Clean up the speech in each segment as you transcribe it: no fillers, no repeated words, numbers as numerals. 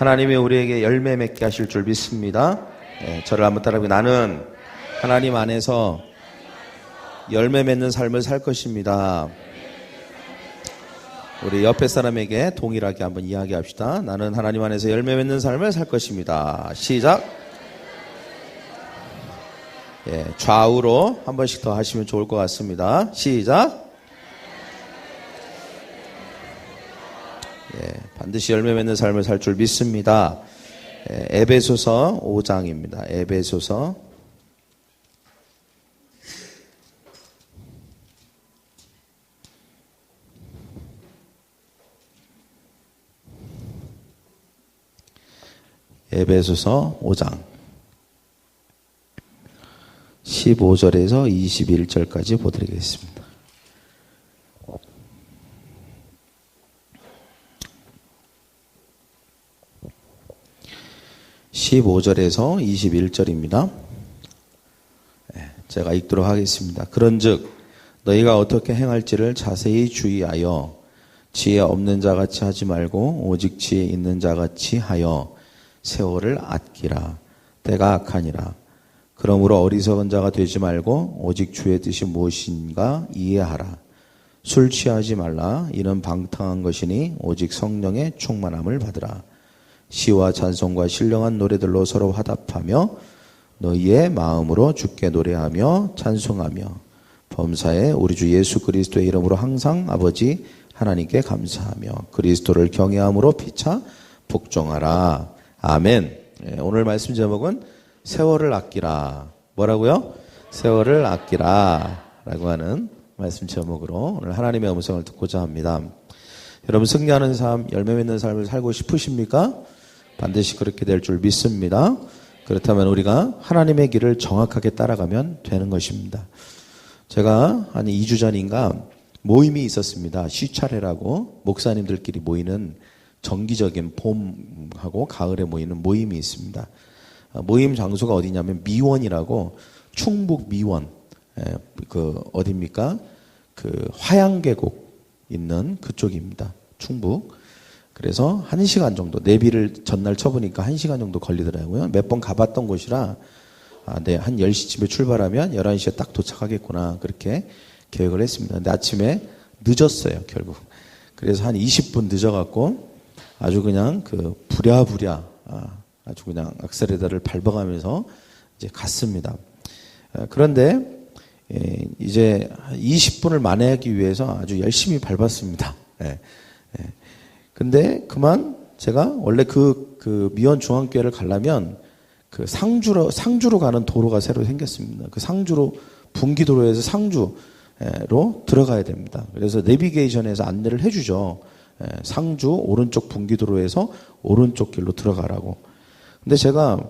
하나님이 우리에게 열매 맺게 하실 줄 믿습니다. 저를 한번 따라해보세요. 나는 하나님 안에서 열매 맺는 삶을 살 것입니다. 우리 옆에 사람에게 동일하게 한번 이야기합시다. 나는 하나님 안에서 열매 맺는 삶을 살 것입니다. 시작. 좌우로 한 번씩 더 하시면 좋을 것 같습니다. 시작. 반드시 열매 맺는 삶을 살 줄 믿습니다. 에베소서 5장입니다. 에베소서 5장 15절에서 21절까지 보드리겠습니다. (15절에서 21절입니다) 제가 읽도록 하겠습니다. 그런즉 너희가 어떻게 행할지를 자세히 주의하여 지혜 없는 자같이 하지 말고 오직 지혜 있는 자같이 하여 세월을 아끼라. 때가 악하니라. 그러므로 어리석은 자가 되지 말고 오직 주의 뜻이 무엇인가 이해하라. 술 취하지 말라. 이는 방탕한 것이니 오직 성령의 충만함을 받으라. 시와 찬송과 신령한 노래들로 서로 화답하며 너희의 마음으로 주께 노래하며 찬송하며 범사에 우리 주 예수 그리스도의 이름으로 항상 아버지 하나님께 감사하며 그리스도를 경외함으로 피차 복종하라. 아멘. 오늘 말씀 제목은 세월을 아끼라. 뭐라고요? 세월을 아끼라 라고 하는 말씀 제목으로 오늘 하나님의 음성을 듣고자 합니다. 여러분, 승리하는 삶, 열매 맺는 삶을 살고 싶으십니까? 반드시 그렇게 될 줄 믿습니다. 그렇다면 우리가 하나님의 길을 정확하게 따라가면 되는 것입니다. 제가 한 2주 전인가 모임이 있었습니다. 시차례라고 목사님들끼리 모이는 정기적인 봄하고 가을에 모이는 모임이 있습니다. 모임 장소가 어디냐면 미원이라고 충북 미원, 어디입니까? 화양계곡 있는 그쪽입니다. 충북. 그래서 1시간 정도, 내비를 전날 쳐보니까 1시간 정도 걸리더라고요. 몇 번 가봤던 곳이라, 한 10시쯤에 출발하면 11시에 딱 도착하겠구나. 그렇게 계획을 했습니다. 근데 아침에 늦었어요, 결국. 그래서 한 20분 늦어갖고 아주 그냥 부랴부랴, 아주 그냥 악셀레터를 밟아가면서 이제 갔습니다. 그런데, 이제 20분을 만회하기 위해서 아주 열심히 밟았습니다. 근데 그만 제가 원래 미원 중앙교회를 가려면 상주로 가는 도로가 새로 생겼습니다. 상주로, 분기도로에서 상주로 들어가야 됩니다. 그래서 내비게이션에서 안내를 해주죠. 상주 오른쪽 분기도로에서 오른쪽 길로 들어가라고. 근데 제가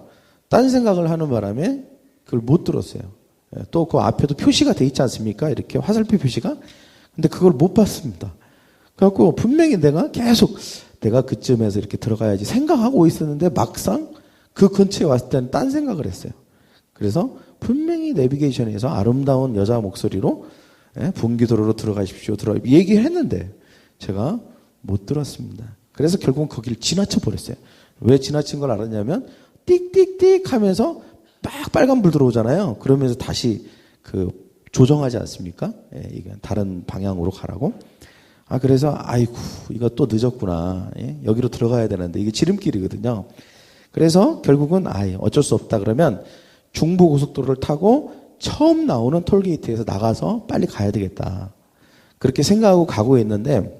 딴 생각을 하는 바람에 그걸 못 들었어요. 또 그 앞에도 표시가 돼 있지 않습니까? 이렇게 화살표 표시가. 근데 그걸 못 봤습니다. 그래갖고 분명히 내가 그쯤에서 이렇게 들어가야지 생각하고 있었는데 막상 그 근처에 왔을 때는 딴 생각을 했어요. 그래서 분명히 내비게이션에서 아름다운 여자 목소리로 분기도로로 들어가십시오. 얘기를 했는데 제가 못 들었습니다. 그래서 결국은 거기를 지나쳐 버렸어요. 왜 지나친 걸 알았냐면 띡띡띡 하면서 막 빨간불 들어오잖아요. 그러면서 다시 조정하지 않습니까? 이게 다른 방향으로 가라고. 그래서 아이고 이거 또 늦었구나. 여기로 들어가야 되는데 이게 지름길이거든요. 그래서 결국은 어쩔 수 없다 그러면 중부고속도로를 타고 처음 나오는 톨게이트에서 나가서 빨리 가야 되겠다. 그렇게 생각하고 가고 있는데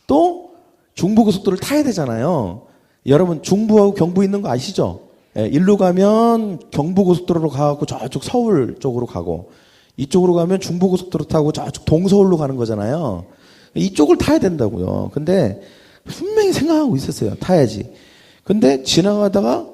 또 중부고속도로를 타야 되잖아요. 여러분 중부하고 경부 있는 거 아시죠? 일로 가면 경부고속도로로 가고 저쪽 서울 쪽으로 가고 이쪽으로 가면 중부고속도로 타고 저쪽 동서울로 가는 거잖아요. 이쪽을 타야 된다고요. 근데 분명히 생각하고 있었어요. 타야지. 근데 지나가다가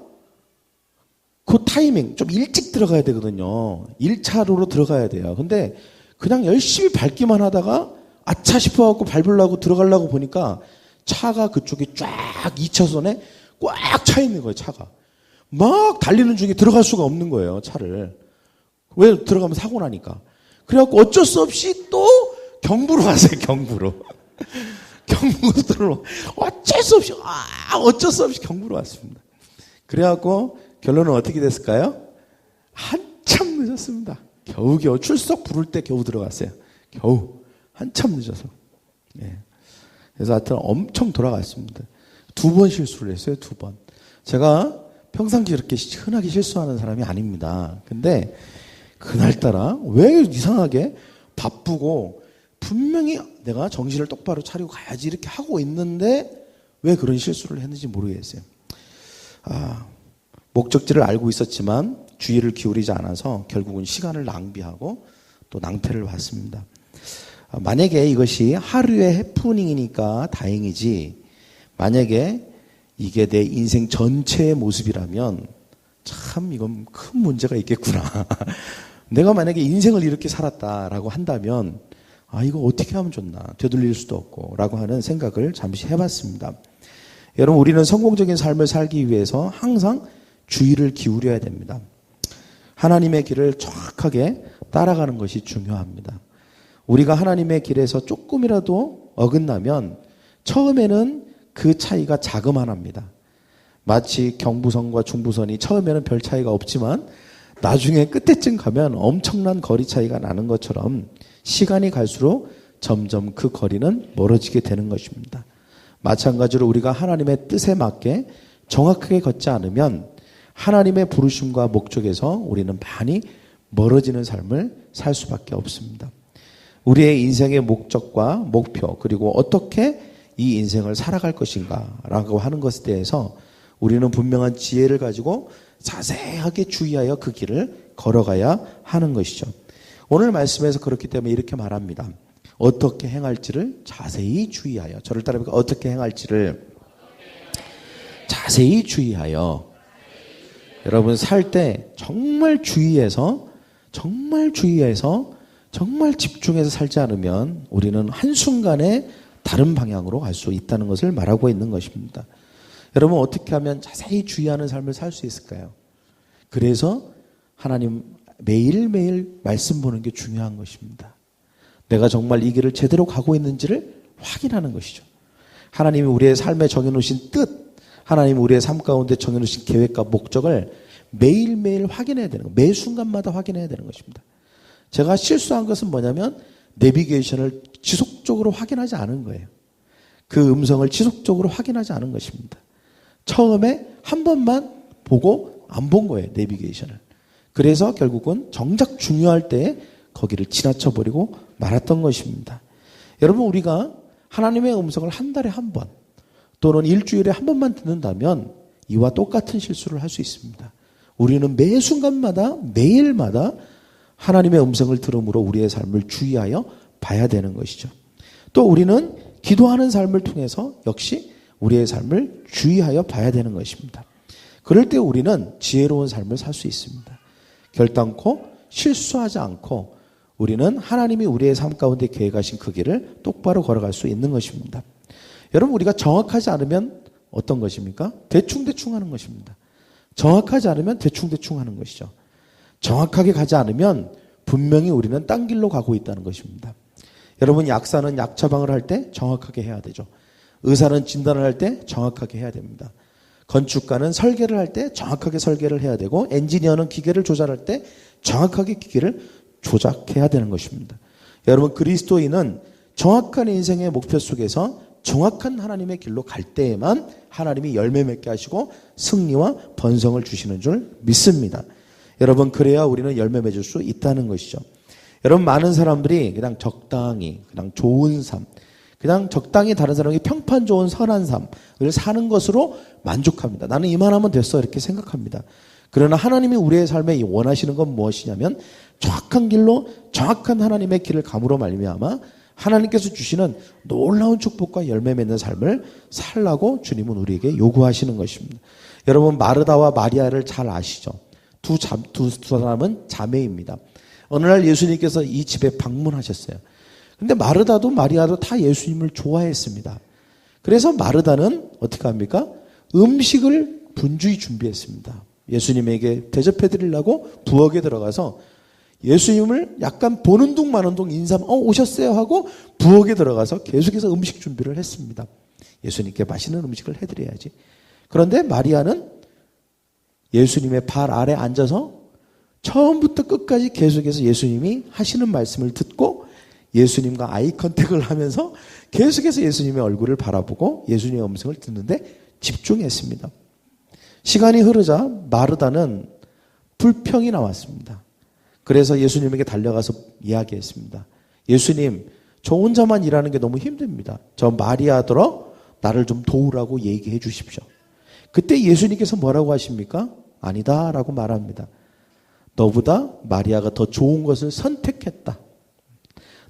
그 타이밍 좀 일찍 들어가야 되거든요. 1차로로 들어가야 돼요. 근데 그냥 열심히 밟기만 하다가 아차 싶어갖고 밟으려고 들어가려고 보니까 차가 그쪽에 쫙 2차선에 꽉 차 있는 거예요. 차가. 막 달리는 중에 들어갈 수가 없는 거예요. 차를. 왜 들어가면 사고 나니까. 그래갖고 어쩔 수 없이 또 경부로 갔어요. 경부로. 경무들을 어쩔 수 없이 경무로 왔습니다. 그래갖고 결론은 어떻게 됐을까요? 한참 늦었습니다. 겨우 출석 부를 때 겨우 들어갔어요. 겨우 한참 늦어서. 예. 그래서 하여튼 엄청 돌아갔습니다. 2번 실수를 했어요. 2번. 제가 평상시에 이렇게 흔하게 실수하는 사람이 아닙니다. 근데 그날따라 왜 이상하게 바쁘고 분명히 내가 정신을 똑바로 차리고 가야지 이렇게 하고 있는데 왜 그런 실수를 했는지 모르겠어요. 목적지를 알고 있었지만 주의를 기울이지 않아서 결국은 시간을 낭비하고 또 낭패를 봤습니다. 만약에 이것이 하루의 해프닝이니까 다행이지, 만약에 이게 내 인생 전체의 모습이라면 참 이건 큰 문제가 있겠구나. 내가 만약에 인생을 이렇게 살았다라고 한다면 이거 어떻게 하면 좋나, 되돌릴 수도 없고 라고 하는 생각을 잠시 해봤습니다. 여러분, 우리는 성공적인 삶을 살기 위해서 항상 주의를 기울여야 됩니다. 하나님의 길을 정확하게 따라가는 것이 중요합니다. 우리가 하나님의 길에서 조금이라도 어긋나면 처음에는 그 차이가 자그만합니다. 마치 경부선과 중부선이 처음에는 별 차이가 없지만 나중에 끝에쯤 가면 엄청난 거리 차이가 나는 것처럼 시간이 갈수록 점점 그 거리는 멀어지게 되는 것입니다. 마찬가지로 우리가 하나님의 뜻에 맞게 정확하게 걷지 않으면 하나님의 부르심과 목적에서 우리는 많이 멀어지는 삶을 살 수밖에 없습니다. 우리의 인생의 목적과 목표, 그리고 어떻게 이 인생을 살아갈 것인가 라고 하는 것에 대해서 우리는 분명한 지혜를 가지고 자세하게 주의하여 그 길을 걸어가야 하는 것이죠. 오늘 말씀에서 그렇기 때문에 이렇게 말합니다. 어떻게 행할지를 자세히 주의하여. 저를 따라해볼까? 어떻게 행할지를 자세히 주의하여. 여러분, 살 때 정말 주의해서 정말 집중해서 살지 않으면 우리는 한순간에 다른 방향으로 갈 수 있다는 것을 말하고 있는 것입니다. 여러분, 어떻게 하면 자세히 주의하는 삶을 살 수 있을까요? 그래서 하나님 매일매일 말씀 보는 게 중요한 것입니다. 내가 정말 이 길을 제대로 가고 있는지를 확인하는 것이죠. 하나님이 우리의 삶에 정해놓으신 뜻, 하나님이 우리의 삶 가운데 정해놓으신 계획과 목적을 매일매일 확인해야 되는 거예요. 매 순간마다 확인해야 되는 것입니다. 제가 실수한 것은 뭐냐면 내비게이션을 지속적으로 확인하지 않은 거예요. 그 음성을 지속적으로 확인하지 않은 것입니다. 처음에 한 번만 보고 안 본 거예요, 내비게이션을. 그래서 결국은 정작 중요할 때 거기를 지나쳐버리고 말았던 것입니다. 여러분, 우리가 하나님의 음성을 한 달에 한 번 또는 일주일에 한 번만 듣는다면 이와 똑같은 실수를 할 수 있습니다. 우리는 매 순간마다 매일마다 하나님의 음성을 들음으로 우리의 삶을 주의하여 봐야 되는 것이죠. 또 우리는 기도하는 삶을 통해서 역시 우리의 삶을 주의하여 봐야 되는 것입니다. 그럴 때 우리는 지혜로운 삶을 살 수 있습니다. 결단코 실수하지 않고 우리는 하나님이 우리의 삶 가운데 계획하신 그 길을 똑바로 걸어갈 수 있는 것입니다. 여러분, 우리가 정확하지 않으면 어떤 것입니까? 대충대충 하는 것입니다. 정확하지 않으면 대충대충 하는 것이죠. 정확하게 가지 않으면 분명히 우리는 딴 길로 가고 있다는 것입니다. 여러분, 약사는 약 처방을 할 때 정확하게 해야 되죠. 의사는 진단을 할 때 정확하게 해야 됩니다. 건축가는 설계를 할 때 정확하게 설계를 해야 되고, 엔지니어는 기계를 조작할 때 정확하게 기계를 조작해야 되는 것입니다. 여러분, 그리스도인은 정확한 인생의 목표 속에서 정확한 하나님의 길로 갈 때에만 하나님이 열매 맺게 하시고 승리와 번성을 주시는 줄 믿습니다. 여러분, 그래야 우리는 열매 맺을 수 있다는 것이죠. 여러분, 많은 사람들이 그냥 적당히, 그냥 좋은 삶, 그냥 적당히 다른 사람에게 평판 좋은 선한 삶을 사는 것으로 만족합니다. 나는 이만하면 됐어, 이렇게 생각합니다. 그러나 하나님이 우리의 삶에 원하시는 건 무엇이냐면 정확한 길로 정확한 하나님의 길을 감으로 말미암아 하나님께서 주시는 놀라운 축복과 열매 맺는 삶을 살라고 주님은 우리에게 요구하시는 것입니다. 여러분, 마르다와 마리아를 잘 아시죠? 두 사람은 자매입니다. 어느 날 예수님께서 이 집에 방문하셨어요. 근데 마르다도 마리아도 다 예수님을 좋아했습니다. 그래서 마르다는 어떻게 합니까? 음식을 분주히 준비했습니다. 예수님에게 대접해 드리려고 부엌에 들어가서 예수님을 약간 보는 둥 마는 둥 인사, 오셨어요 하고 부엌에 들어가서 계속해서 음식 준비를 했습니다. 예수님께 맛있는 음식을 해드려야지. 그런데 마리아는 예수님의 발 아래 앉아서 처음부터 끝까지 계속해서 예수님이 하시는 말씀을 듣고 예수님과 아이 컨택을 하면서 계속해서 예수님의 얼굴을 바라보고 예수님의 음성을 듣는데 집중했습니다. 시간이 흐르자 마르다는 불평이 나왔습니다. 그래서 예수님에게 달려가서 이야기했습니다. 예수님, 저 혼자만 일하는 게 너무 힘듭니다. 저 마리아더러 나를 좀 도우라고 얘기해 주십시오. 그때 예수님께서 뭐라고 하십니까? 아니다 라고 말합니다. 너보다 마리아가 더 좋은 것을 선택했다.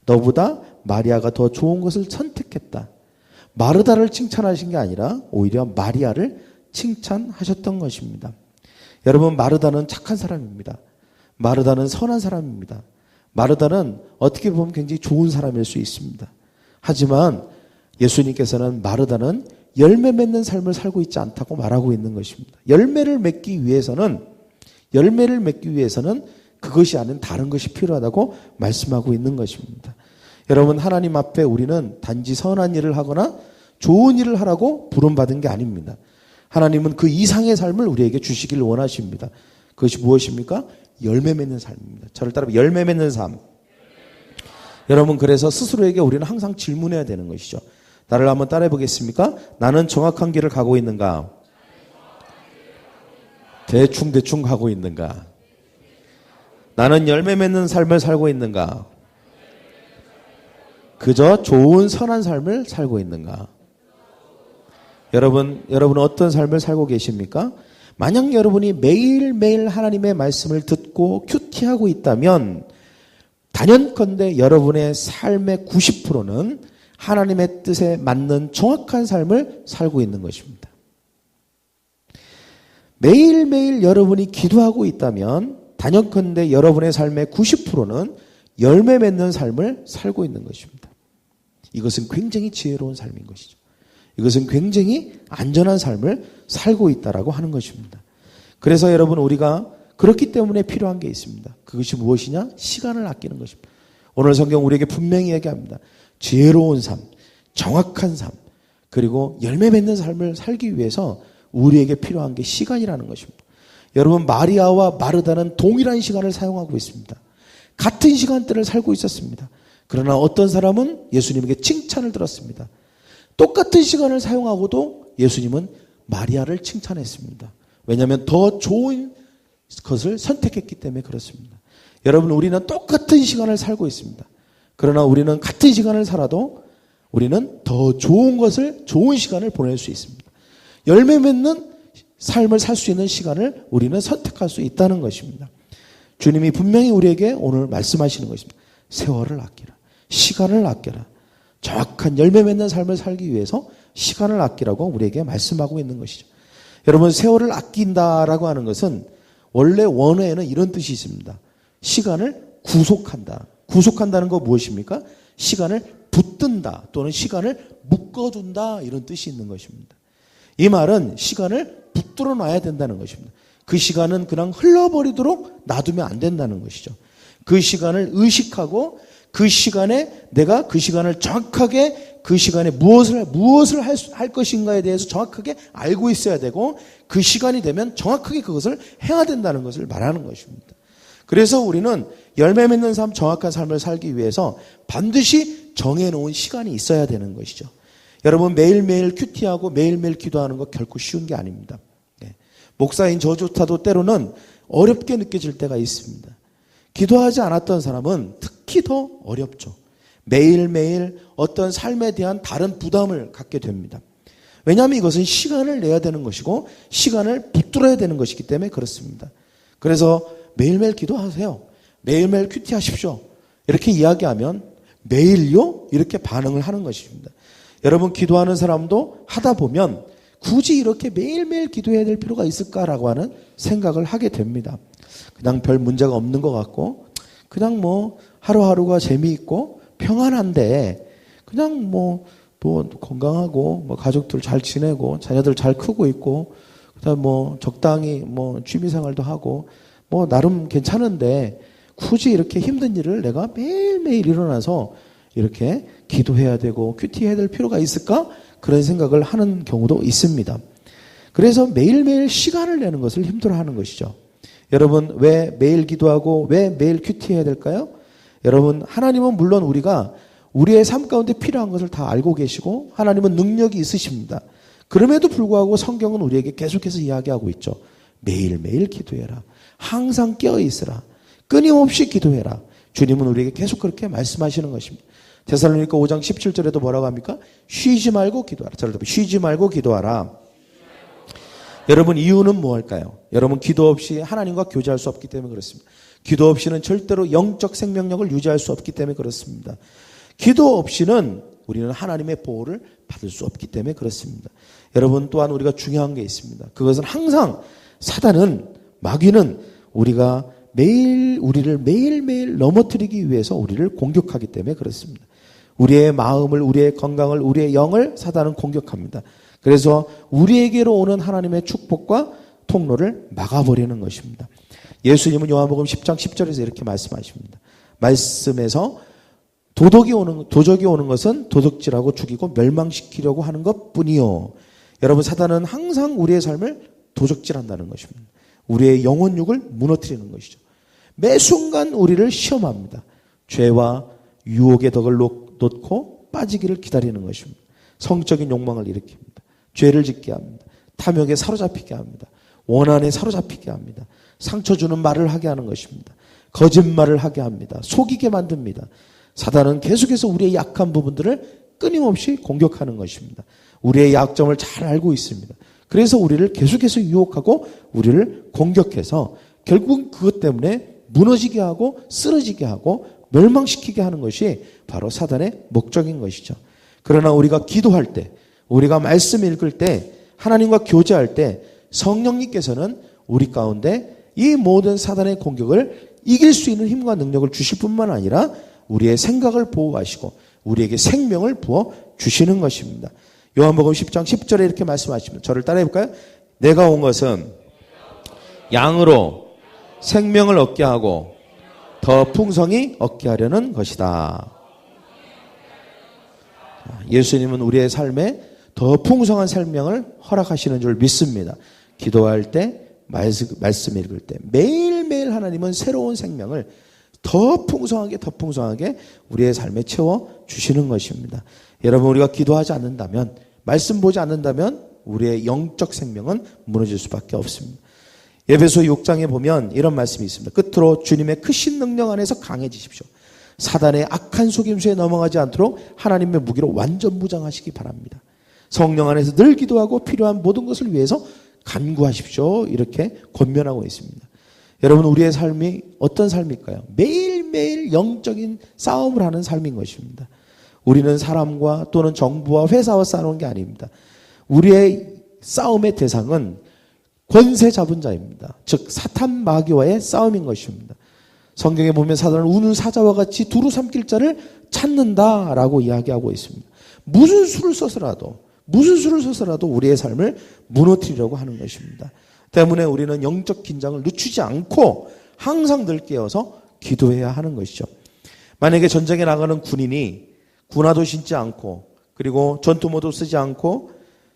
너보다 마리아가 더 좋은 것을 선택했다. 마르다를 칭찬하신 게 아니라 오히려 마리아를 칭찬하셨던 것입니다. 여러분, 마르다는 착한 사람입니다. 마르다는 선한 사람입니다. 마르다는 어떻게 보면 굉장히 좋은 사람일 수 있습니다. 하지만 예수님께서는 마르다는 열매 맺는 삶을 살고 있지 않다고 말하고 있는 것입니다. 열매를 맺기 위해서는 그것이 아닌 다른 것이 필요하다고 말씀하고 있는 것입니다. 여러분, 하나님 앞에 우리는 단지 선한 일을 하거나 좋은 일을 하라고 부름받은 게 아닙니다. 하나님은 그 이상의 삶을 우리에게 주시길 원하십니다. 그것이 무엇입니까? 열매 맺는 삶입니다. 저를 따라 열매 맺는 삶. 여러분, 그래서 스스로에게 우리는 항상 질문해야 되는 것이죠. 나를 한번 따라해 보겠습니까? 나는 정확한 길을 가고 있는가? 대충 가고 있는가? 나는 열매 맺는 삶을 살고 있는가? 그저 좋은 선한 삶을 살고 있는가? 여러분은 어떤 삶을 살고 계십니까? 만약 여러분이 매일매일 하나님의 말씀을 듣고 큐티하고 있다면 단연컨대 여러분의 삶의 90%는 하나님의 뜻에 맞는 정확한 삶을 살고 있는 것입니다. 매일매일 여러분이 기도하고 있다면 단연컨대 여러분의 삶의 90%는 열매 맺는 삶을 살고 있는 것입니다. 이것은 굉장히 지혜로운 삶인 것이죠. 이것은 굉장히 안전한 삶을 살고 있다라고 하는 것입니다. 그래서 여러분, 우리가 그렇기 때문에 필요한 게 있습니다. 그것이 무엇이냐? 시간을 아끼는 것입니다. 오늘 성경 우리에게 분명히 얘기합니다. 지혜로운 삶, 정확한 삶, 그리고 열매 맺는 삶을 살기 위해서 우리에게 필요한 게 시간이라는 것입니다. 여러분, 마리아와 마르다는 동일한 시간을 사용하고 있습니다. 같은 시간대를 살고 있었습니다. 그러나 어떤 사람은 예수님에게 칭찬을 들었습니다. 똑같은 시간을 사용하고도 예수님은 마리아를 칭찬했습니다. 왜냐하면 더 좋은 것을 선택했기 때문에 그렇습니다. 여러분, 우리는 똑같은 시간을 살고 있습니다. 그러나 우리는 같은 시간을 살아도 우리는 더 좋은 것을, 좋은 시간을 보낼 수 있습니다. 열매 맺는 삶을 살 수 있는 시간을 우리는 선택할 수 있다는 것입니다. 주님이 분명히 우리에게 오늘 말씀하시는 것입니다. 세월을 아끼라. 시간을 아껴라. 정확한 열매 맺는 삶을 살기 위해서 시간을 아끼라고 우리에게 말씀하고 있는 것이죠. 여러분, 세월을 아낀다라고 하는 것은 원래 원어에는 이런 뜻이 있습니다. 시간을 구속한다. 구속한다는 거 무엇입니까? 시간을 붙든다 또는 시간을 묶어둔다, 이런 뜻이 있는 것입니다. 이 말은 시간을 붙들어 놔야 된다는 것입니다. 그 시간은 그냥 흘러버리도록 놔두면 안 된다는 것이죠. 그 시간을 의식하고 그 시간에 내가 그 시간을 정확하게 그 시간에 무엇을 할 것인가에 대해서 정확하게 알고 있어야 되고 그 시간이 되면 정확하게 그것을 해야 된다는 것을 말하는 것입니다. 그래서 우리는 열매 맺는 삶, 정확한 삶을 살기 위해서 반드시 정해놓은 시간이 있어야 되는 것이죠. 여러분, 매일매일 큐티하고 매일매일 기도하는 거 결코 쉬운 게 아닙니다. 목사인 저조차도 때로는 어렵게 느껴질 때가 있습니다. 기도하지 않았던 사람은 특히 더 어렵죠. 매일매일 어떤 삶에 대한 다른 부담을 갖게 됩니다. 왜냐하면 이것은 시간을 내야 되는 것이고 시간을 붙들어야 되는 것이기 때문에 그렇습니다. 그래서 매일매일 기도하세요. 매일매일 큐티하십시오. 이렇게 이야기하면 매일요? 이렇게 반응을 하는 것입니다. 여러분, 기도하는 사람도 하다 보면 굳이 이렇게 매일매일 기도해야 될 필요가 있을까라고 하는 생각을 하게 됩니다. 그냥 별 문제가 없는 것 같고 그냥 뭐 하루하루가 재미있고 평안한데 그냥 뭐 건강하고 뭐 가족들 잘 지내고 자녀들 잘 크고 있고 그다음 뭐 적당히 뭐 취미생활도 하고 뭐 나름 괜찮은데 굳이 이렇게 힘든 일을 내가 매일매일 일어나서 이렇게 기도해야 되고 큐티해야 될 필요가 있을까? 그런 생각을 하는 경우도 있습니다. 그래서 매일매일 시간을 내는 것을 힘들어하는 것이죠. 여러분, 왜 매일 기도하고 왜 매일 큐티해야 될까요? 여러분, 하나님은 물론 우리가 우리의 삶 가운데 필요한 것을 다 알고 계시고 하나님은 능력이 있으십니다. 그럼에도 불구하고 성경은 우리에게 계속해서 이야기하고 있죠. 매일매일 기도해라. 항상 깨어있으라. 끊임없이 기도해라. 주님은 우리에게 계속 그렇게 말씀하시는 것입니다. 데살로니가 5장 17절에도 뭐라고 합니까? 쉬지 말고 기도하라. 쉬지 말고 기도하라. 여러분, 이유는 무엇일까요? 여러분, 기도 없이 하나님과 교제할 수 없기 때문에 그렇습니다. 기도 없이는 절대로 영적 생명력을 유지할 수 없기 때문에 그렇습니다. 기도 없이는 우리는 하나님의 보호를 받을 수 없기 때문에 그렇습니다. 여러분, 또한 우리가 중요한 게 있습니다. 그것은 항상 사단은, 마귀는 우리가 우리를 매일매일 넘어뜨리기 위해서 우리를 공격하기 때문에 그렇습니다. 우리의 마음을, 우리의 건강을, 우리의 영을 사단은 공격합니다. 그래서 우리에게로 오는 하나님의 축복과 통로를 막아버리는 것입니다. 예수님은 요한복음 10장 10절에서 이렇게 말씀하십니다. 말씀에서 도적이 오는 것은 도둑질하고 죽이고 멸망시키려고 하는 것뿐이요. 여러분, 사단은 항상 우리의 삶을 도적질한다는 것입니다. 우리의 영혼육을 무너뜨리는 것이죠. 매 순간 우리를 시험합니다. 죄와 유혹의 덕을 놓고 빠지기를 기다리는 것입니다. 성적인 욕망을 일으킵니다. 죄를 짓게 합니다. 탐욕에 사로잡히게 합니다. 원한에 사로잡히게 합니다. 상처 주는 말을 하게 하는 것입니다. 거짓말을 하게 합니다. 속이게 만듭니다. 사단은 계속해서 우리의 약한 부분들을 끊임없이 공격하는 것입니다. 우리의 약점을 잘 알고 있습니다. 그래서 우리를 계속해서 유혹하고 우리를 공격해서 결국 그것 때문에 무너지게 하고 쓰러지게 하고 멸망시키게 하는 것이 바로 사단의 목적인 것이죠. 그러나 우리가 기도할 때, 우리가 말씀 읽을 때, 하나님과 교제할 때 성령님께서는 우리 가운데 이 모든 사단의 공격을 이길 수 있는 힘과 능력을 주실 뿐만 아니라 우리의 생각을 보호하시고 우리에게 생명을 부어 주시는 것입니다. 요한복음 10장 10절에 이렇게 말씀하십니다. 저를 따라해 볼까요? 내가 온 것은 양으로 생명을 얻게 하고 더 풍성히 얻게 하려는 것이다. 예수님은 우리의 삶에 더 풍성한 생명을 허락하시는 줄 믿습니다. 기도할 때, 말씀 읽을 때 매일매일 하나님은 새로운 생명을 더 풍성하게 우리의 삶에 채워주시는 것입니다. 여러분, 우리가 기도하지 않는다면, 말씀 보지 않는다면 우리의 영적 생명은 무너질 수밖에 없습니다. 에베소 6장에 보면 이런 말씀이 있습니다. 끝으로 주님의 크신 능력 안에서 강해지십시오. 사단의 악한 속임수에 넘어가지 않도록 하나님의 무기로 완전 무장하시기 바랍니다. 성령 안에서 늘 기도하고 필요한 모든 것을 위해서 간구하십시오. 이렇게 권면하고 있습니다. 여러분, 우리의 삶이 어떤 삶일까요? 매일매일 영적인 싸움을 하는 삶인 것입니다. 우리는 사람과 또는 정부와 회사와 싸우는 게 아닙니다. 우리의 싸움의 대상은 권세 잡은 자입니다. 즉 사탄 마귀와의 싸움인 것입니다. 성경에 보면 사단은 우는 사자와 같이 두루 삼킬 자를 찾는다라고 이야기하고 있습니다. 무슨 수를 써서라도 우리의 삶을 무너뜨리려고 하는 것입니다. 때문에 우리는 영적 긴장을 늦추지 않고 항상 늘 깨어서 기도해야 하는 것이죠. 만약에 전쟁에 나가는 군인이 군화도 신지 않고 그리고 전투모도 쓰지 않고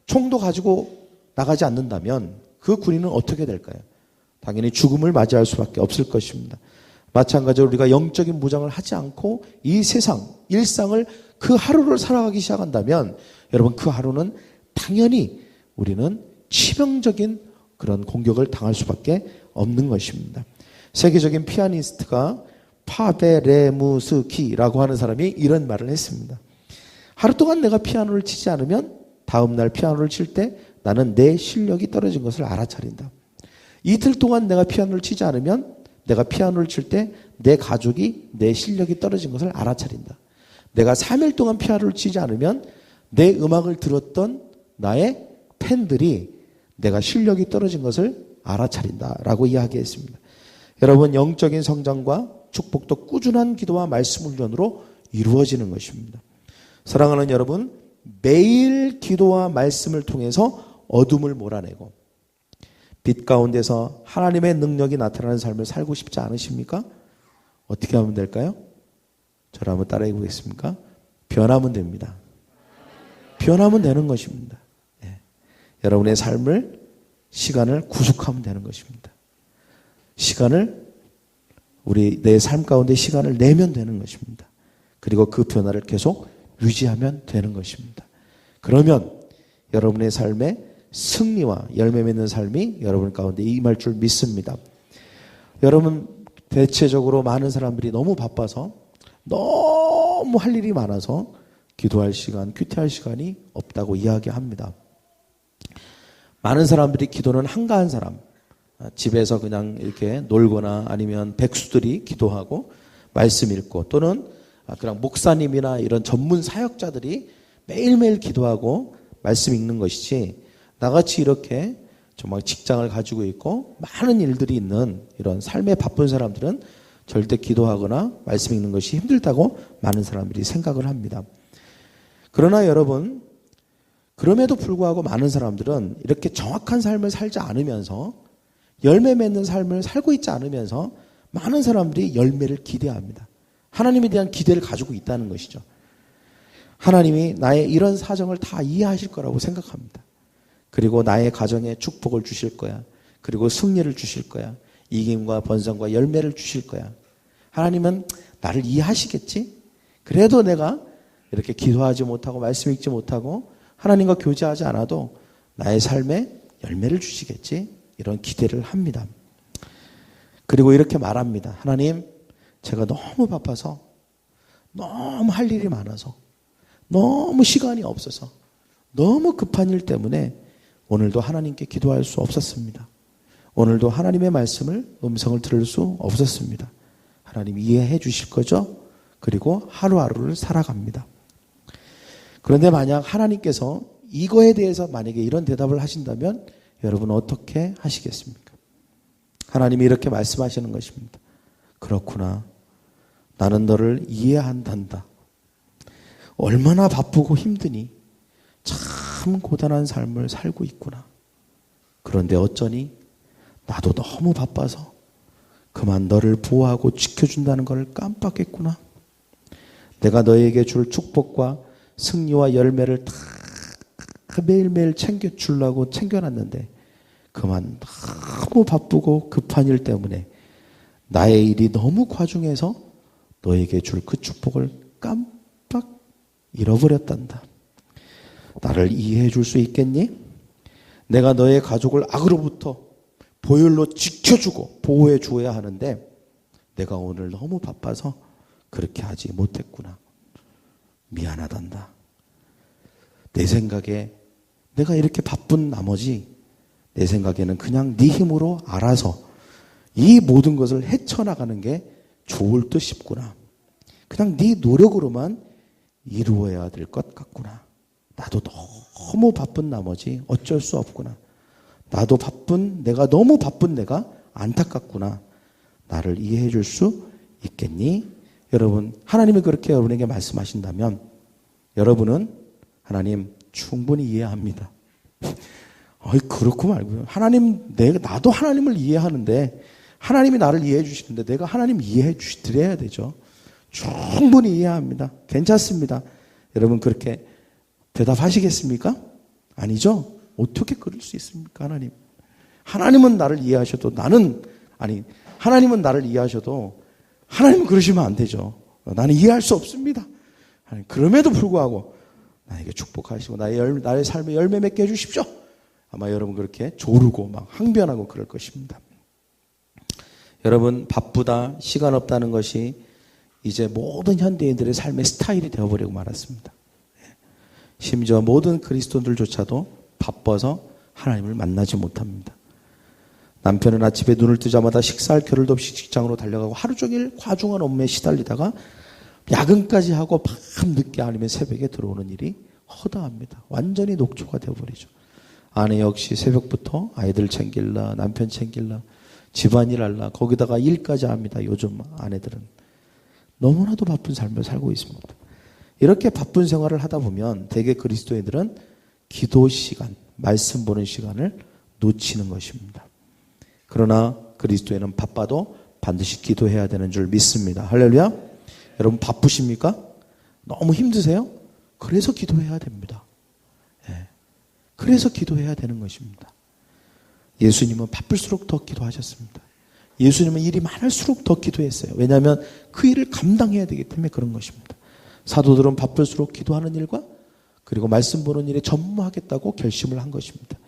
총도 가지고 나가지 않는다면 그 군인은 어떻게 될까요? 당연히 죽음을 맞이할 수밖에 없을 것입니다. 마찬가지로 우리가 영적인 무장을 하지 않고 이 세상, 일상을 그 하루를 살아가기 시작한다면 여러분, 그 하루는 당연히 우리는 치명적인 그런 공격을 당할 수밖에 없는 것입니다. 세계적인 피아니스트가 파베레무스키라고 하는 사람이 이런 말을 했습니다. 하루 동안 내가 피아노를 치지 않으면 다음 날 피아노를 칠 때 나는 내 실력이 떨어진 것을 알아차린다. 이틀 동안 내가 피아노를 치지 않으면 내가 피아노를 칠 때 내 가족이 내 실력이 떨어진 것을 알아차린다. 내가 3일 동안 피아노를 치지 않으면 내 음악을 들었던 나의 팬들이 내가 실력이 떨어진 것을 알아차린다라고 이야기했습니다. 여러분, 영적인 성장과 축복도 꾸준한 기도와 말씀 훈련으로 이루어지는 것입니다. 사랑하는 여러분, 매일 기도와 말씀을 통해서 어둠을 몰아내고 빛 가운데서 하나님의 능력이 나타나는 삶을 살고 싶지 않으십니까? 어떻게 하면 될까요? 저를 한번 따라해 보겠습니까? 변하면 됩니다. 변하면 되는 것입니다. 예. 여러분의 삶을, 시간을 구속하면 되는 것입니다. 내 삶 가운데 시간을 내면 되는 것입니다. 그리고 그 변화를 계속 유지하면 되는 것입니다. 그러면 여러분의 삶에 승리와 열매 맺는 삶이 여러분 가운데 임할 줄 믿습니다. 여러분, 대체적으로 많은 사람들이 너무 바빠서, 너무 할 일이 많아서 기도할 시간, 큐티할 시간이 없다고 이야기합니다. 많은 사람들이 기도는 한가한 사람, 집에서 그냥 이렇게 놀거나 아니면 백수들이 기도하고 말씀 읽고, 또는 그냥 목사님이나 이런 전문 사역자들이 매일매일 기도하고 말씀 읽는 것이지, 나같이 이렇게 정말 직장을 가지고 있고 많은 일들이 있는 이런 삶에 바쁜 사람들은 절대 기도하거나 말씀 읽는 것이 힘들다고 많은 사람들이 생각을 합니다. 그러나 여러분, 그럼에도 불구하고 많은 사람들은 이렇게 정확한 삶을 살지 않으면서, 열매 맺는 삶을 살고 있지 않으면서 많은 사람들이 열매를 기대합니다. 하나님에 대한 기대를 가지고 있다는 것이죠. 하나님이 나의 이런 사정을 다 이해하실 거라고 생각합니다. 그리고 나의 가정에 축복을 주실 거야. 그리고 승리를 주실 거야. 이김과 번성과 열매를 주실 거야. 하나님은 나를 이해하시겠지? 그래도 내가 이렇게 기도하지 못하고 말씀 읽지 못하고 하나님과 교제하지 않아도 나의 삶에 열매를 주시겠지? 이런 기대를 합니다. 그리고 이렇게 말합니다. 하나님, 제가 너무 바빠서, 너무 할 일이 많아서, 너무 시간이 없어서, 너무 급한 일 때문에 오늘도 하나님께 기도할 수 없었습니다. 오늘도 하나님의 말씀을, 음성을 들을 수 없었습니다. 하나님 이해해 주실 거죠? 그리고 하루하루를 살아갑니다. 그런데 만약 하나님께서 이거에 대해서 만약에 이런 대답을 하신다면 여러분 어떻게 하시겠습니까? 하나님이 이렇게 말씀하시는 것입니다. 그렇구나. 나는 너를 이해한단다. 얼마나 바쁘고 힘드니 참 고단한 삶을 살고 있구나. 그런데 어쩌니 나도 너무 바빠서 그만 너를 보호하고 지켜준다는 걸 깜빡했구나. 내가 너에게 줄 축복과 승리와 열매를 다 매일매일 챙겨주려고 챙겨놨는데 그만 너무 바쁘고 급한 일 때문에 나의 일이 너무 과중해서 너에게 줄 그 축복을 깜빡 잃어버렸단다. 나를 이해해 줄 수 있겠니? 내가 너의 가족을 악으로부터 보혈로 지켜주고 보호해 주어야 하는데 내가 오늘 너무 바빠서 그렇게 하지 못했구나. 미안하단다. 내 생각에 내가 이렇게 바쁜 나머지 내 생각에는 그냥 네 힘으로 알아서 이 모든 것을 헤쳐나가는 게 좋을 듯 싶구나. 그냥 네 노력으로만 이루어야 될 것 같구나. 나도 너무 바쁜 나머지 어쩔 수 없구나. 내가 너무 바쁜 내가 안타깝구나. 나를 이해해 줄 수 있겠니? 여러분, 하나님이 그렇게 여러분에게 말씀하신다면 여러분은 하나님 충분히 이해합니다. 그렇고 말고요. 나도 하나님을 이해하는데 하나님이 나를 이해해 주시는데 내가 하나님 이해해 드려야 되죠. 충분히 이해합니다. 괜찮습니다. 여러분 그렇게 대답하시겠습니까? 아니죠? 어떻게 그럴 수 있습니까? 하나님은 나를 이해하셔도 하나님은 나를 이해하셔도 하나님은 그러시면 안 되죠. 나는 이해할 수 없습니다. 그럼에도 불구하고 나에게 축복하시고 나의 삶에 열매 맺게 해주십시오. 아마 여러분 그렇게 조르고 막 항변하고 그럴 것입니다. 여러분 바쁘다, 시간 없다는 것이 이제 모든 현대인들의 삶의 스타일이 되어버리고 말았습니다. 심지어 모든 그리스도인들조차도 바빠서 하나님을 만나지 못합니다. 남편은 아침에 눈을 뜨자마자 식사할 겨를도 없이 직장으로 달려가고 하루 종일 과중한 업무에 시달리다가 야근까지 하고 밤늦게 아니면 새벽에 들어오는 일이 허다합니다. 완전히 녹초가 되어버리죠. 아내 역시 새벽부터 아이들 챙길라, 남편 챙길라, 집안일 할라, 거기다가 일까지 합니다. 요즘 아내들은. 너무나도 바쁜 삶을 살고 있습니다. 이렇게 바쁜 생활을 하다 보면 대개 그리스도인들은 기도 시간, 말씀 보는 시간을 놓치는 것입니다. 그러나 그리스도인은 바빠도 반드시 기도해야 되는 줄 믿습니다. 할렐루야. 여러분 바쁘십니까? 너무 힘드세요? 그래서 기도해야 됩니다. 예. 그래서 기도해야 되는 것입니다. 예수님은 바쁠수록 더 기도하셨습니다. 예수님은 일이 많을수록 더 기도했어요. 왜냐하면 그 일을 감당해야 되기 때문에 그런 것입니다. 사도들은 바쁠수록 기도하는 일과 그리고 말씀 보는 일에 전무하겠다고 결심을 한 것입니다.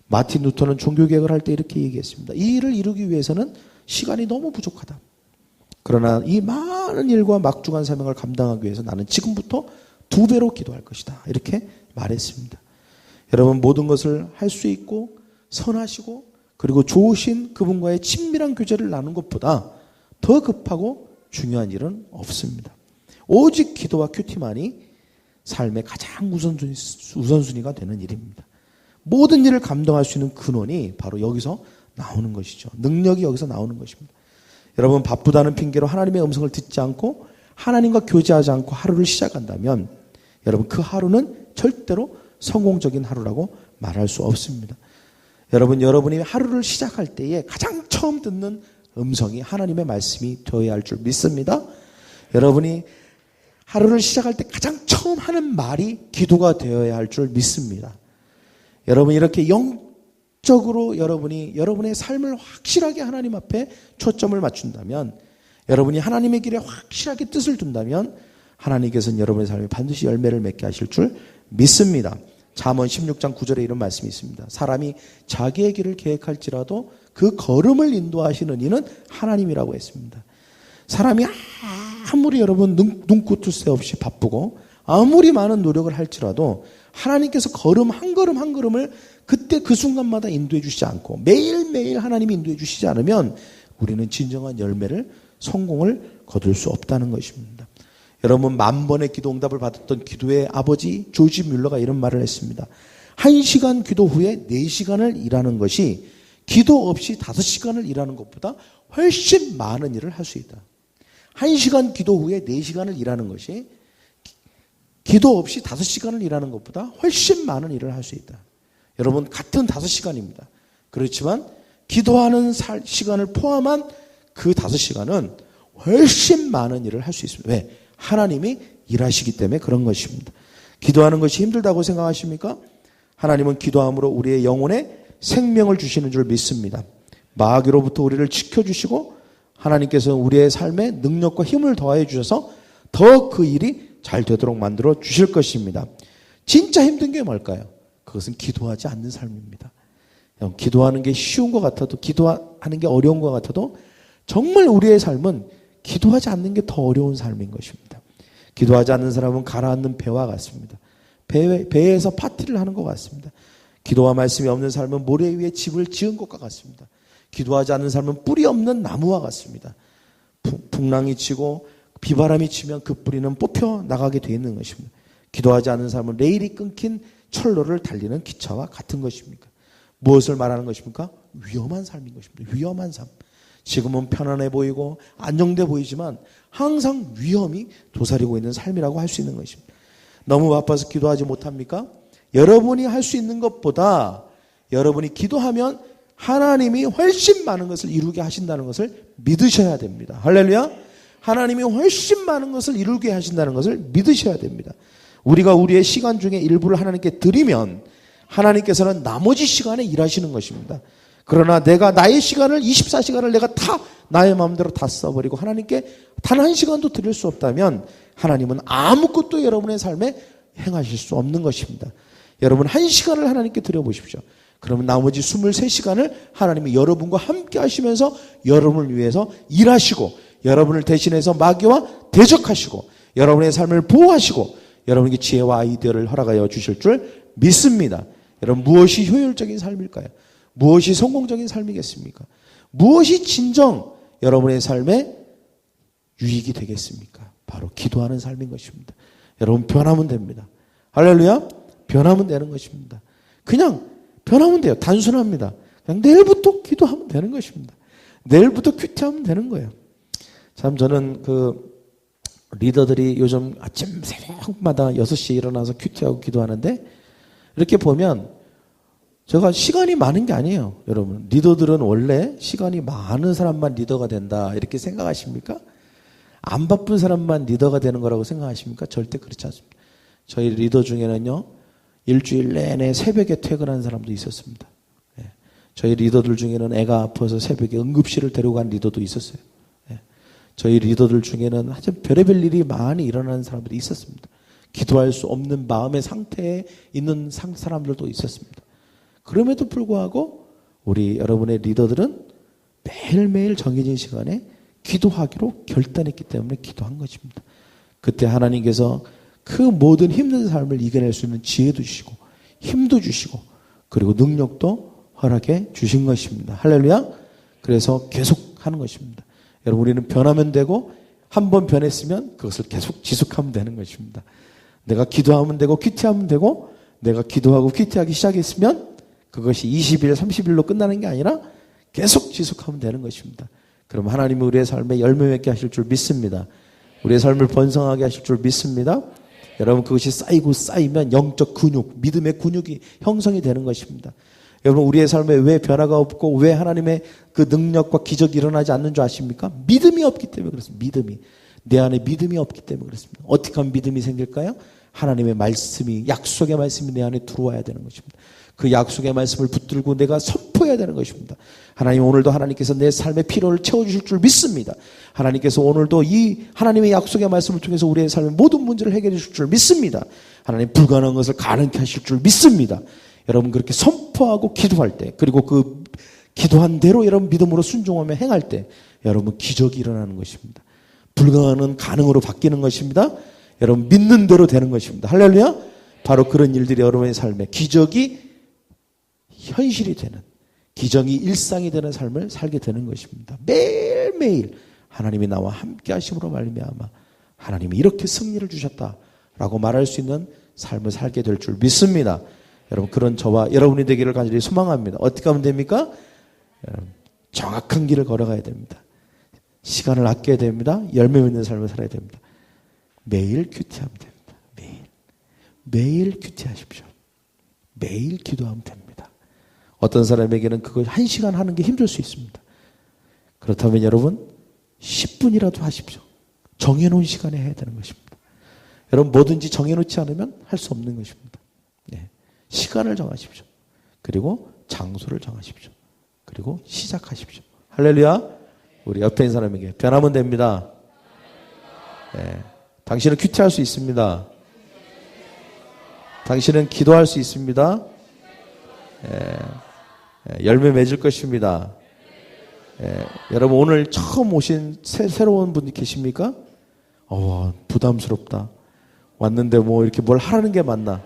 마틴 루터는 종교개혁을 할 때 이렇게 얘기했습니다. 이 일을 이루기 위해서는 시간이 너무 부족하다. 그러나 이 많은 일과 막중한 사명을 감당하기 위해서 나는 지금부터 2배로 기도할 것이다. 이렇게 말했습니다. 여러분 모든 것을 할 수 있고 선하시고 그리고 좋으신 그분과의 친밀한 교제를 나누는 것보다 더 급하고 중요한 일은 없습니다. 오직 기도와 큐티만이 삶의 가장 우선순위가 되는 일입니다. 모든 일을 감당할 수 있는 근원이 바로 여기서 나오는 것이죠. 능력이 여기서 나오는 것입니다. 여러분 바쁘다는 핑계로 하나님의 음성을 듣지 않고 하나님과 교제하지 않고 하루를 시작한다면 여러분 그 하루는 절대로 성공적인 하루라고 말할 수 없습니다. 여러분이 하루를 시작할 때에 가장 처음 듣는 음성이 하나님의 말씀이 되어야 할 줄 믿습니다. 여러분이 하루를 시작할 때 가장 처음 하는 말이 기도가 되어야 할 줄 믿습니다. 여러분 이렇게 영적으로 여러분의 삶을 확실하게 하나님 앞에 초점을 맞춘다면 여러분이 하나님의 길에 확실하게 뜻을 둔다면 하나님께서는 여러분의 삶에 반드시 열매를 맺게 하실 줄 믿습니다. 잠언 16장 9절에 이런 말씀이 있습니다. 사람이 자기의 길을 계획할지라도 그 걸음을 인도하시는 이는 하나님이라고 했습니다. 사람이 아무리 여러분 눈꽃을 새 없이 바쁘고 아무리 많은 노력을 할지라도 하나님께서 걸음 한 걸음을 그때 그 순간마다 인도해 주시지 않고 매일매일 하나님이 인도해 주시지 않으면 우리는 진정한 열매를 성공을 거둘 수 없다는 것입니다. 여러분 10,000번의 기도 응답을 받았던 기도의 아버지 조지 뮬러가 이런 말을 했습니다. 1시간 기도 후에 4시간을 일하는 것이 기도 없이 5시간을 일하는 것보다 훨씬 많은 일을 할 수 있다. 1시간 기도 후에 4시간을 일하는 것이 기도 없이 5시간을 일하는 것보다 훨씬 많은 일을 할 수 있다. 여러분 같은 5시간입니다. 그렇지만 기도하는 시간을 포함한 그 5시간은 훨씬 많은 일을 할 수 있습니다. 왜? 하나님이 일하시기 때문에 그런 것입니다. 기도하는 것이 힘들다고 생각하십니까? 하나님은 기도함으로 우리의 영혼에 생명을 주시는 줄 믿습니다. 마귀로부터 우리를 지켜주시고 하나님께서는 우리의 삶에 능력과 힘을 더하여 주셔서 더 그 일이 잘 되도록 만들어 주실 것입니다. 진짜 힘든 게 뭘까요? 그것은 기도하지 않는 삶입니다. 기도하는 게 쉬운 것 같아도 기도하는 게 어려운 것 같아도 정말 우리의 삶은 기도하지 않는 게 더 어려운 삶인 것입니다. 기도하지 않는 사람은 가라앉는 배와 같습니다. 배에서 파티를 하는 것 같습니다. 기도와 말씀이 없는 삶은 모래 위에 집을 지은 것과 같습니다. 기도하지 않는 삶은 뿌리 없는 나무와 같습니다. 풍랑이 치고 비바람이 치면 그 뿌리는 뽑혀 나가게 되어 있는 것입니다. 기도하지 않는 삶은 레일이 끊긴 철로를 달리는 기차와 같은 것입니까? 무엇을 말하는 것입니까? 위험한 삶인 것입니다. 위험한 삶. 지금은 편안해 보이고 안정돼 보이지만 항상 위험이 도사리고 있는 삶이라고 할 수 있는 것입니다. 너무 바빠서 기도하지 못합니까? 여러분이 할 수 있는 것보다 여러분이 기도하면 하나님이 훨씬 많은 것을 이루게 하신다는 것을 믿으셔야 됩니다. 할렐루야. 하나님이 훨씬 많은 것을 이루게 하신다는 것을 믿으셔야 됩니다. 우리가 우리의 시간 중에 일부를 하나님께 드리면 하나님께서는 나머지 시간에 일하시는 것입니다. 그러나 내가 나의 시간을 24시간을 내가 다 나의 마음대로 다 써버리고 하나님께 단 1시간도 드릴 수 없다면 하나님은 아무것도 여러분의 삶에 행하실 수 없는 것입니다. 여러분 1시간을 하나님께 드려보십시오. 그러면 나머지 23시간을 하나님이 여러분과 함께 하시면서 여러분을 위해서 일하시고 여러분을 대신해서 마귀와 대적하시고 여러분의 삶을 보호하시고 여러분에게 지혜와 아이디어를 허락하여 주실 줄 믿습니다. 여러분 무엇이 효율적인 삶일까요? 무엇이 성공적인 삶이겠습니까? 무엇이 진정 여러분의 삶에 유익이 되겠습니까? 바로 기도하는 삶인 것입니다. 여러분 변하면 됩니다. 할렐루야. 변하면 되는 것입니다. 그냥 변하면 돼요. 단순합니다. 그냥 내일부터 기도하면 되는 것입니다. 내일부터 큐티하면 되는 거예요. 참 저는 그 리더들이 요즘 아침 새벽마다 6시에 일어나서 큐티하고 기도하는데 이렇게 보면 제가 시간이 많은 게 아니에요. 여러분, 리더들은 원래 시간이 많은 사람만 리더가 된다 이렇게 생각하십니까? 안 바쁜 사람만 리더가 되는 거라고 생각하십니까? 절대 그렇지 않습니다. 저희 리더 중에는요, 일주일 내내 새벽에 퇴근한 사람도 있었습니다. 예. 저희 리더들 중에는 애가 아파서 새벽에 응급실을 데리고 간 리더도 있었어요. 예. 저희 리더들 중에는 아주 별의별 일이 많이 일어나는 사람들이 있었습니다. 기도할 수 없는 마음의 상태에 있는 사람들도 있었습니다. 그럼에도 불구하고 우리 여러분의 리더들은 매일매일 정해진 시간에 기도하기로 결단했기 때문에 기도한 것입니다. 그때 하나님께서 그 모든 힘든 삶을 이겨낼 수 있는 지혜도 주시고 힘도 주시고 그리고 능력도 허락해 주신 것입니다. 할렐루야. 그래서 계속 하는 것입니다. 여러분, 우리는 변하면 되고 한 번 변했으면 그것을 계속 지속하면 되는 것입니다. 내가 기도하면 되고 큐티하면 되고 내가 기도하고 큐티하기 시작했으면 그것이 20일, 30일로 끝나는 게 아니라 계속 지속하면 되는 것입니다. 그럼 하나님이 우리의 삶에 열매 맺게 하실 줄 믿습니다. 우리의 삶을 번성하게 하실 줄 믿습니다. 여러분, 그것이 쌓이고 쌓이면 영적 근육, 믿음의 근육이 형성이 되는 것입니다. 여러분, 우리의 삶에 왜 변화가 없고 왜 하나님의 그 능력과 기적이 일어나지 않는 줄 아십니까? 믿음이 없기 때문에 그렇습니다. 믿음이. 내 안에 믿음이 없기 때문에 그렇습니다. 어떻게 하면 믿음이 생길까요? 하나님의 말씀이, 약속의 말씀이 내 안에 들어와야 되는 것입니다. 그 약속의 말씀을 붙들고 내가 선포해야 되는 것입니다. 하나님, 오늘도 하나님께서 내 삶의 필요를 채워주실 줄 믿습니다. 하나님께서 오늘도 이 하나님의 약속의 말씀을 통해서 우리의 삶의 모든 문제를 해결해 주실 줄 믿습니다. 하나님, 불가능한 것을 가능케 하실 줄 믿습니다. 여러분, 그렇게 선포하고 기도할 때, 그리고 그 기도한 대로 여러분 믿음으로 순종하며 행할 때 여러분 기적이 일어나는 것입니다. 불가능한 가능으로 바뀌는 것입니다. 여러분, 믿는 대로 되는 것입니다. 할렐루야. 바로 그런 일들이 여러분의 삶에 기적이 현실이 되는, 기적이 일상이 되는 삶을 살게 되는 것입니다. 매일매일 하나님이 나와 함께 하심으로 말미암아 하나님이 이렇게 승리를 주셨다라고 말할 수 있는 삶을 살게 될 줄 믿습니다. 여러분, 그런 저와 여러분이 되기를 간절히 소망합니다. 어떻게 하면 됩니까? 정확한 길을 걸어가야 됩니다. 시간을 아껴야 됩니다. 열매 맺는 삶을 살아야 됩니다. 매일 큐티하면 됩니다. 매일 큐티하십시오. 매일 기도하면 됩니다. 어떤 사람에게는 그걸 1시간 하는 게 힘들 수 있습니다. 그렇다면 여러분 10분이라도 하십시오. 정해놓은 시간에 해야 되는 것입니다. 여러분, 뭐든지 정해놓지 않으면 할 수 없는 것입니다. 네. 시간을 정하십시오. 그리고 장소를 정하십시오. 그리고 시작하십시오. 할렐루야. 우리 옆에 있는 사람에게 변하면 됩니다. 네. 당신은 큐티할 수 있습니다. 당신은 기도할 수 있습니다. 열매 맺을 것입니다. 여러분, 오늘 처음 오신 새로운 분이 계십니까? 부담스럽다. 왔는데 뭐 이렇게 뭘 하라는 게 맞나?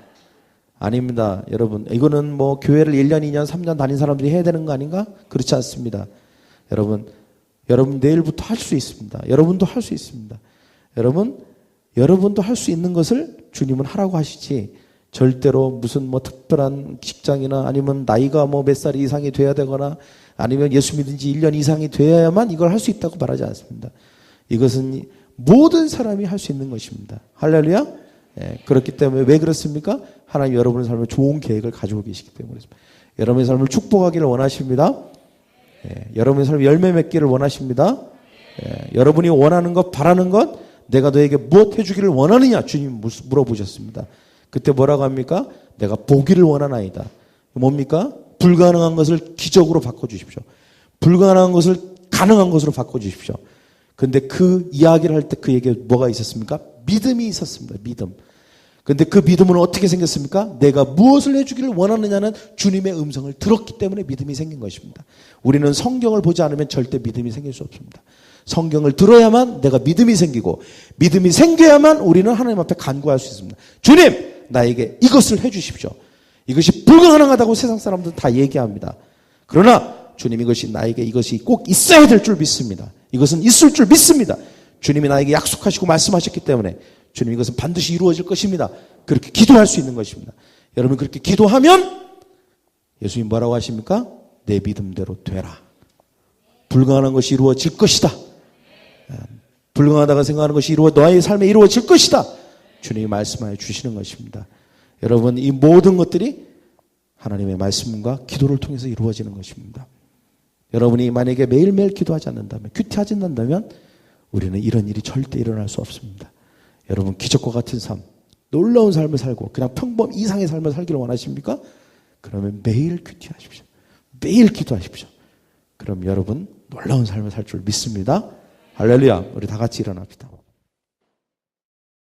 아닙니다. 여러분, 이거는 뭐 교회를 1년, 2년, 3년 다닌 사람들이 해야 되는 거 아닌가? 그렇지 않습니다. 여러분 내일부터 할 수 있습니다. 여러분도 할 수 있습니다. 여러분도 할 수 있는 것을 주님은 하라고 하시지, 절대로 무슨 뭐 특별한 직장이나 아니면 나이가 뭐 몇 살 이상이 돼야 되거나 아니면 예수 믿은 지 1년 이상이 돼야만 이걸 할 수 있다고 말하지 않습니다. 이것은 모든 사람이 할 수 있는 것입니다. 할렐루야. 그렇기 때문에 왜 그렇습니까? 하나님 여러분의 삶에 좋은 계획을 가지고 계시기 때문에 그렇습니다. 여러분의 삶을 축복하기를 원하십니다. 여러분의 삶에 열매 맺기를 원하십니다. 여러분이 원하는 것, 바라는 것, 내가 너에게 무엇 해주기를 원하느냐 주님 물어보셨습니다. 그때 뭐라고 합니까? 내가 보기를 원하나이다. 뭡니까? 불가능한 것을 기적으로 바꿔주십시오. 불가능한 것을 가능한 것으로 바꿔주십시오. 근데 그 이야기를 할 때 그에게 뭐가 있었습니까? 믿음이 있었습니다. 믿음. 근데 그 믿음은 어떻게 생겼습니까? 내가 무엇을 해주기를 원하느냐는 주님의 음성을 들었기 때문에 믿음이 생긴 것입니다. 우리는 성경을 보지 않으면 절대 믿음이 생길 수 없습니다. 성경을 들어야만 내가 믿음이 생기고, 믿음이 생겨야만 우리는 하나님 앞에 간구할 수 있습니다. 주님, 나에게 이것을 해주십시오. 이것이 불가능하다고 세상 사람들은 다 얘기합니다. 그러나 주님, 나에게 이것이 꼭 있어야 될 줄 믿습니다. 이것은 있을 줄 믿습니다. 주님이 나에게 약속하시고 말씀하셨기 때문에 주님, 이것은 반드시 이루어질 것입니다. 그렇게 기도할 수 있는 것입니다. 여러분, 그렇게 기도하면 예수님 뭐라고 하십니까? 내 믿음대로 되라. 불가능한 것이 이루어질 것이다. 불가능하다고 생각하는 것이 너의 삶에 이루어질 것이다. 주님이 말씀하여 주시는 것입니다. 여러분, 이 모든 것들이 하나님의 말씀과 기도를 통해서 이루어지는 것입니다. 여러분이 만약에 매일매일 기도하지 않는다면, 큐티하지 않는다면 우리는 이런 일이 절대 일어날 수 없습니다. 여러분 기적과 같은 삶, 놀라운 삶을 살고 그냥 평범 이상의 삶을 살기를 원하십니까? 그러면 매일 큐티하십시오. 매일 기도하십시오. 그럼 여러분 놀라운 삶을 살 줄 믿습니다. 할렐루야. 우리 다 같이 일어납시다.